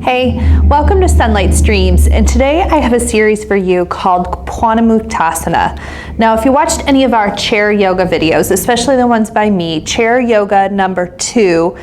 Hey, welcome to Sunlight Streams, and today I have a series for you called Pranamuktasana. Now, if you watched any of our chair yoga videos, especially the ones by me, chair yoga number 2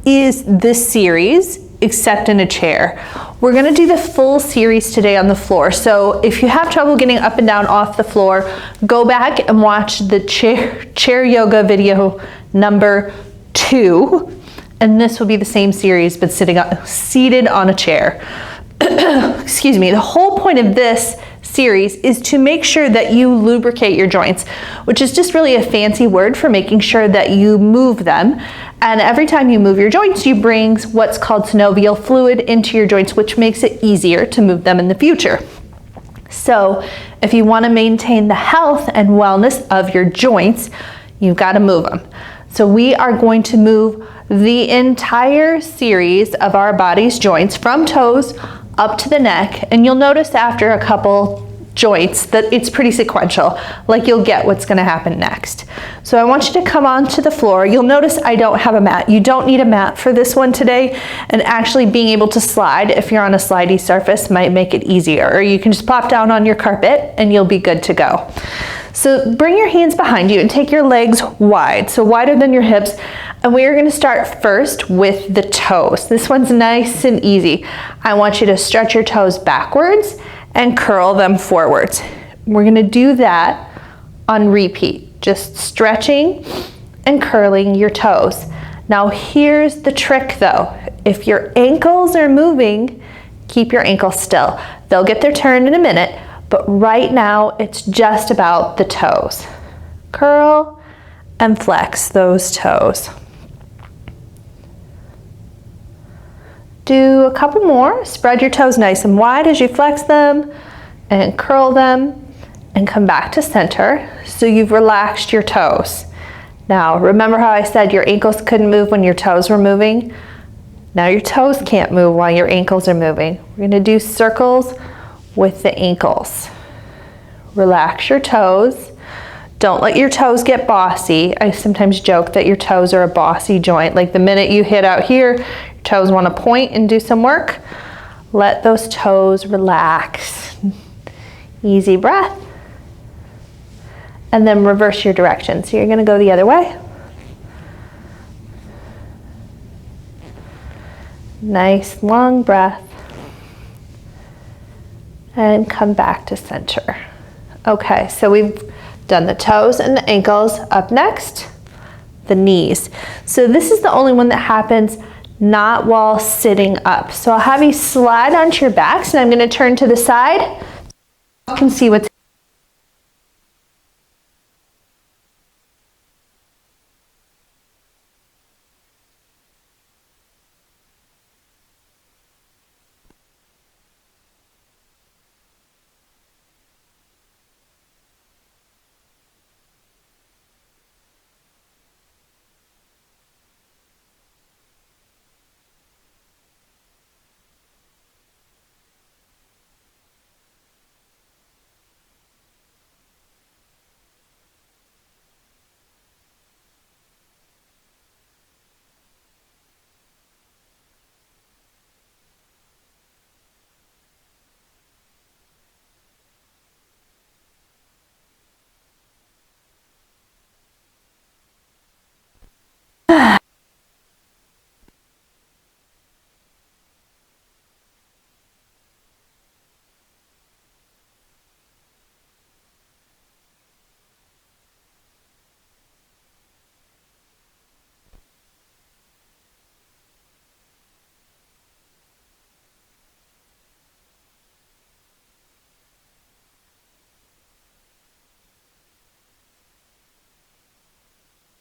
is this series, except in a chair. We're gonna do the full series today on the floor, so if you have trouble getting up and down off the floor, go back and watch the chair yoga video number 2. And this will be the same series, but seated on a chair. Excuse me. The whole point of this series is to make sure that you lubricate your joints, which is just really a fancy word for making sure that you move them. And every time you move your joints, you bring what's called synovial fluid into your joints, which makes it easier to move them in the future. So if you want to maintain the health and wellness of your joints, you've got to move them. So we are going to move the entire series of our body's joints from toes up to the neck, and you'll notice after a couple joints that it's pretty sequential, like you'll get what's going to happen next. So I want you to come onto the floor. You'll notice I don't have a mat. You don't need a mat for this one today, and actually being able to slide if you're on a slidey surface might make it easier, or you can just pop down on your carpet and you'll be good to go. So bring your hands behind you and take your legs wide, so wider than your hips. And we are going to start first with the toes. This one's nice and easy. I want you to stretch your toes backwards and curl them forwards. We're going to do that on repeat, just stretching and curling your toes. Now here's the trick though. If your ankles are moving, keep your ankles still. They'll get their turn in a minute, but right now it's just about the toes. Curl and flex those toes. Do a couple more. Spread your toes nice and wide as you flex them and curl them and come back to center so you've relaxed your toes. Now remember how I said your ankles couldn't move when your toes were moving? Now your toes can't move while your ankles are moving. We're going to do circles with the ankles. Relax your toes. Don't let your toes get bossy. I sometimes joke that your toes are a bossy joint. Like the minute you hit out here, your toes want to point and do some work. Let those toes relax. Easy breath. And then reverse your direction. So you're going to go the other way. Nice long breath. And come back to center. Okay, so we've done the toes and the ankles. Up next, the knees. So this is the only one that happens not while sitting up. So I'll have you slide onto your backs, and I'm going to turn to the side so you can see what's.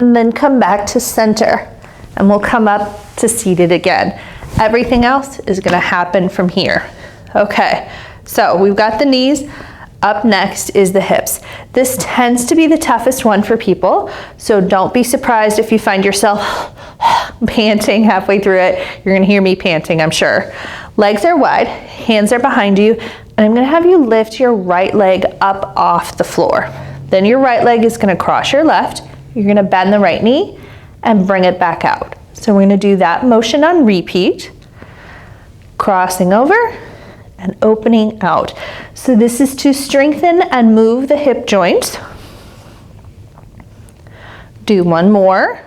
And then come back to center, and we'll come up to seated again. Everything else is going to happen from here. Okay, so we've got the knees. Up next is the hips. This tends to be the toughest one for people, so don't be surprised if you find yourself panting halfway through it. You're going to hear me panting, I'm sure. Legs are wide, hands are behind you, and I'm going to have you lift your right leg up off the floor. Then your right leg is going to cross your left. You're going to bend the right knee and bring it back out. So we're going to do that motion on repeat. crossing over and opening out. So this is to strengthen and move the hip joints. Do one more,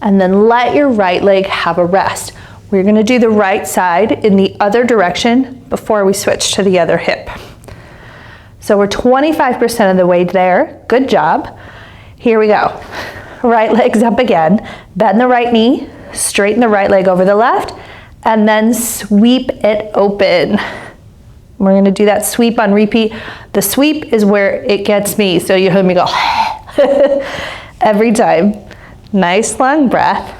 and then let your right leg have a rest. We're going to do the right side in the other direction before we switch to the other hip. So we're 25% of the way there. Good job. Here we go. Right leg's up again. Bend the right knee, straighten the right leg over the left, and then sweep it open. We're going to do that sweep on repeat. The sweep is where it gets me, so you hear me go every time. Nice long breath.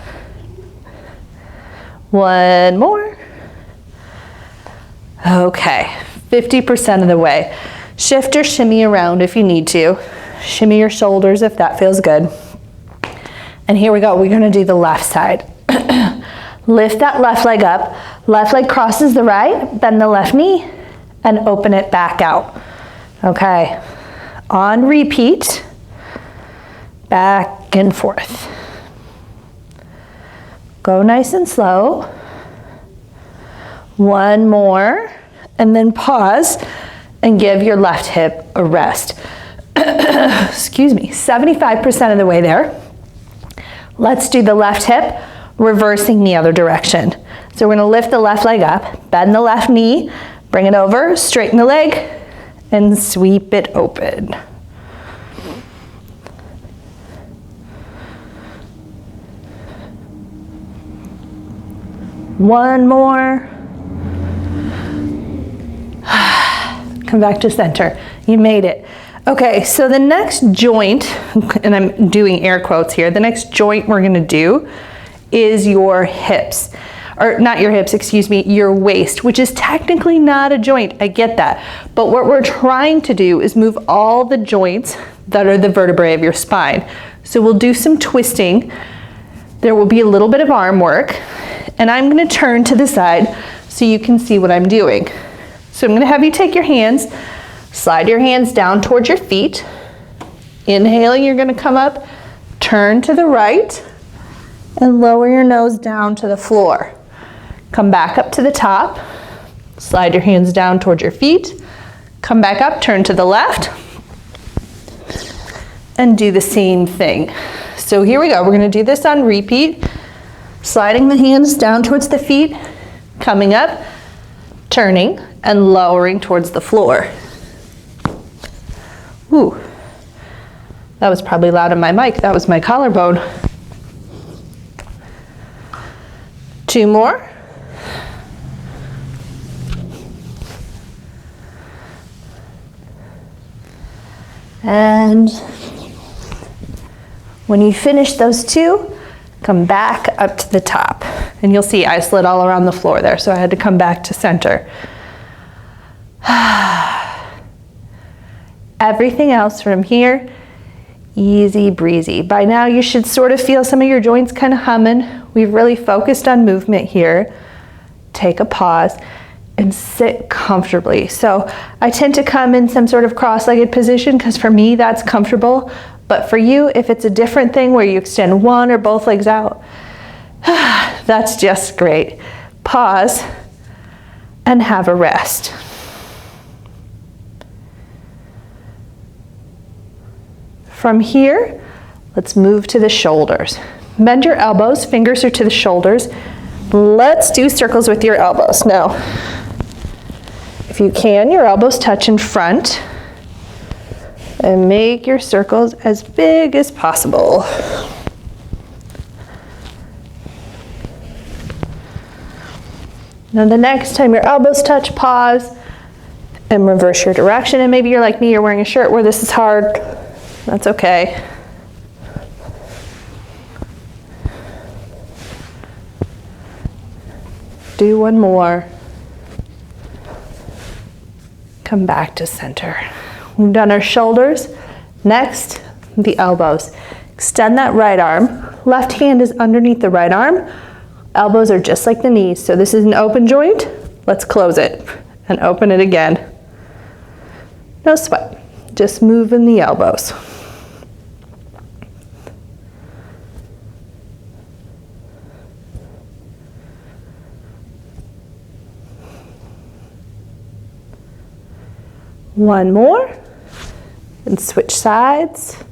One more. Okay, 50% of the way. Shift or shimmy around if you need to. Shimmy your shoulders if that feels good. And here we go, we're gonna do the left side. Lift that left leg up. Left leg crosses the right, bend the left knee, and open it back out. Okay, on repeat, back and forth. Go nice and slow. One more, and then pause and give your left hip a rest. Excuse me, 75% of the way there. Let's do the left hip, reversing the other direction. So we're gonna lift the left leg up, bend the left knee, bring it over, straighten the leg, and sweep it open. One more. Come back to center. You made it. Okay, so the next joint, and I'm doing air quotes here, the next joint we're gonna do is your hips. Or not your hips, excuse me, your waist, which is technically not a joint, I get that. But what we're trying to do is move all the joints that are the vertebrae of your spine. So we'll do some twisting. There will be a little bit of arm work, and I'm gonna turn to the side so you can see what I'm doing. So I'm gonna have you take your hands, slide your hands down towards your feet. Inhaling, you're gonna come up, turn to the right, and lower your nose down to the floor. Come back up to the top, slide your hands down towards your feet, come back up, turn to the left, and do the same thing. So here we go, we're gonna do this on repeat, sliding the hands down towards the feet, coming up, turning, and lowering towards the floor. Ooh, that was probably loud on my mic, that was my collarbone. Two more. And when you finish those two, come back up to the top. And you'll see I slid all around the floor there, so I had to come back to center. Everything else from here, easy breezy. By now you should sort of feel some of your joints kind of humming. We've really focused on movement here. Take a pause and sit comfortably. So I tend to come in some sort of cross-legged position because for me that's comfortable. But for you, if it's a different thing where you extend one or both legs out, that's just great. Pause and have a rest. From here, let's move to the shoulders. Bend your elbows, fingers are to the shoulders. Let's do circles with your elbows. Now, if you can, your elbows touch in front and make your circles as big as possible. Now the next time your elbows touch, pause and reverse your direction. And maybe you're like me, you're wearing a shirt where this is hard. That's okay. Do one more. Come back to center. We've done our shoulders. Next, the elbows. Extend that right arm. Left hand is underneath the right arm. Elbows are just like the knees. So this is an open joint. Let's close it and open it again. No sweat. Just moving the elbows. One more. And switch sides.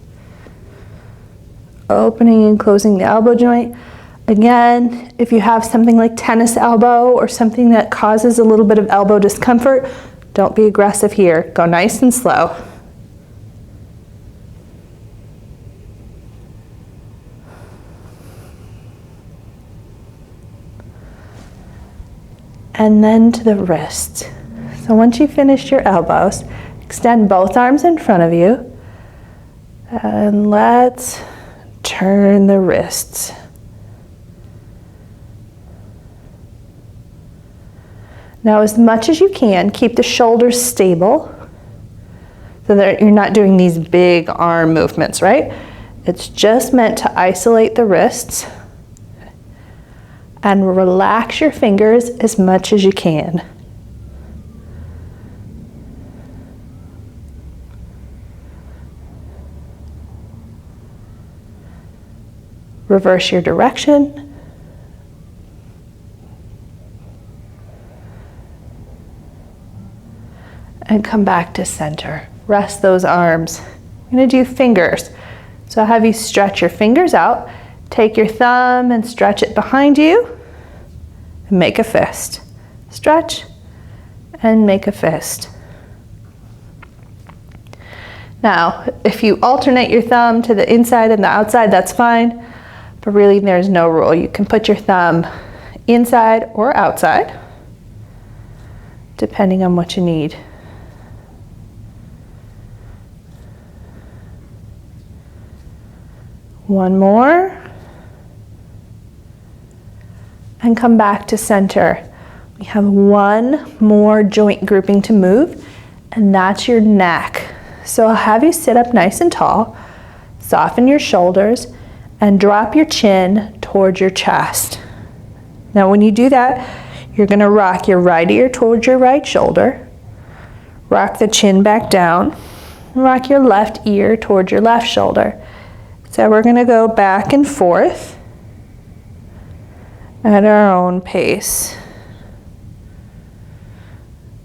Opening and closing the elbow joint. Again, if you have something like tennis elbow or something that causes a little bit of elbow discomfort, don't be aggressive here. Go nice and slow. And then to the wrist. So once you've finished your elbows, extend both arms in front of you. And let's turn the wrists. Now, as much as you can, keep the shoulders stable so that you're not doing these big arm movements, right? It's just meant to isolate the wrists and relax your fingers as much as you can. Reverse your direction. And come back to center. Rest those arms. I'm going to do fingers. So I'll have you stretch your fingers out. Take your thumb and stretch it behind you. And make a fist. Stretch and make a fist. Now, if you alternate your thumb to the inside and the outside, that's fine. But really, there's no rule. You can put your thumb inside or outside, depending on what you need. One more. And come back to center. We have one more joint grouping to move, and that's your neck. So I'll have you sit up nice and tall, soften your shoulders, and drop your chin towards your chest. Now when you do that, you're going to rock your right ear towards your right shoulder, rock the chin back down, and rock your left ear towards your left shoulder. So we're going to go back and forth at our own pace.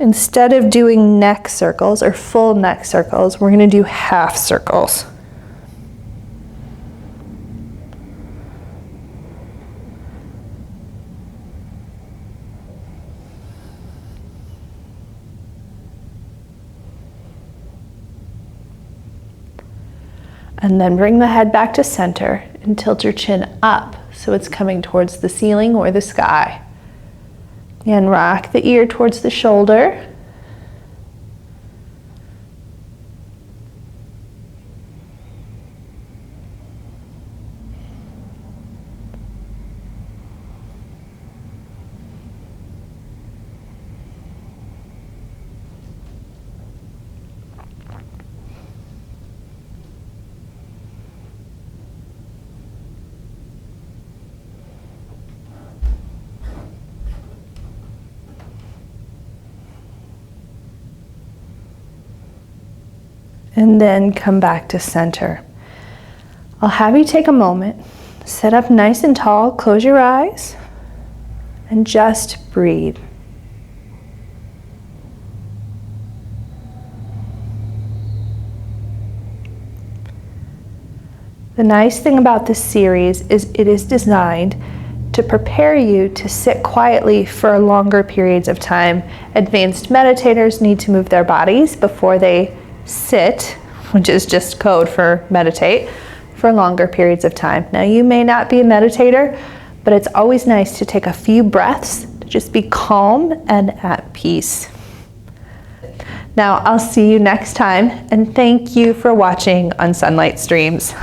Instead of doing neck circles or full neck circles, we're going to do half circles. And then bring the head back to center and tilt your chin up so it's coming towards the ceiling or the sky. And rock the ear towards the shoulder. And then come back to center. I'll have you take a moment, sit up nice and tall, close your eyes, and just breathe. The nice thing about this series is it is designed to prepare you to sit quietly for longer periods of time. Advanced meditators need to move their bodies before they sit, which is just code for meditate, for longer periods of time. Now you may not be a meditator, but it's always nice to take a few breaths to just be calm and at peace. Now I'll see you next time, and thank you for watching on Sunlight Streams.